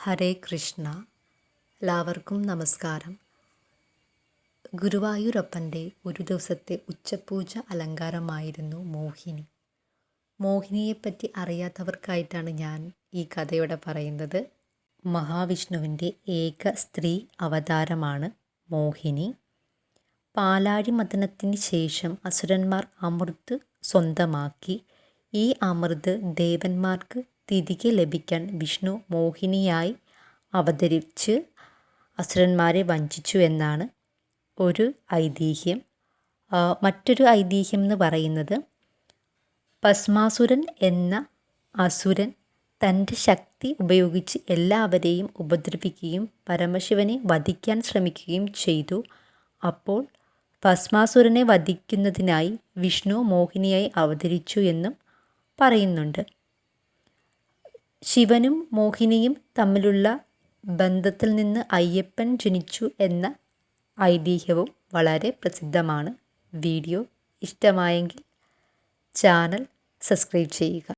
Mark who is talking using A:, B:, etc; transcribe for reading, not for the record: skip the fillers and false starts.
A: ഹരേ കൃഷ്ണ. എല്ലാവർക്കും നമസ്കാരം. ഗുരുവായൂരപ്പൻ്റെ ഒരു ദിവസത്തെ ഉച്ചപൂജ അലങ്കാരമായിരുന്നു മോഹിനി. മോഹിനിയെപ്പറ്റി അറിയാത്തവർക്കായിട്ടാണ് ഞാൻ ഈ കഥയോടെ പറയുന്നത്. മഹാവിഷ്ണുവിൻ്റെ ഏക സ്ത്രീ അവതാരമാണ് മോഹിനി. പാലാഴി മഥനത്തിന് ശേഷം അസുരന്മാർ അമൃത് സ്വന്തമാക്കി. ഈ അമൃത് ദേവന്മാർക്ക് തിരികെ ലഭിക്കാൻ വിഷ്ണു മോഹിനിയായി അവതരിച്ച് അസുരന്മാരെ വഞ്ചിച്ചു എന്നാണ് ഒരു ഐതിഹ്യം. മറ്റൊരു ഐതിഹ്യം എന്ന് പറയുന്നത് ഭസ്മാസുരൻ എന്ന അസുരൻ തൻ്റെ ശക്തി ഉപയോഗിച്ച് എല്ലാവരെയും ഉപദ്രവിക്കുകയും പരമശിവനെ വധിക്കാൻ ശ്രമിക്കുകയും ചെയ്തു. അപ്പോൾ ഭസ്മാസുരനെ വധിക്കുന്നതിനായി വിഷ്ണു മോഹിനിയായി അവതരിച്ചു എന്നും പറയുന്നുണ്ട്. ശിവനും മോഹിനിയും തമ്മിലുള്ള ബന്ധത്തിൽ നിന്ന് അയ്യപ്പൻ ജനിച്ചു എന്ന ഐതിഹ്യവും വളരെ പ്രസിദ്ധമാണ്. വീഡിയോ ഇഷ്ടമായെങ്കിൽ ചാനൽ സബ്സ്ക്രൈബ് ചെയ്യുക.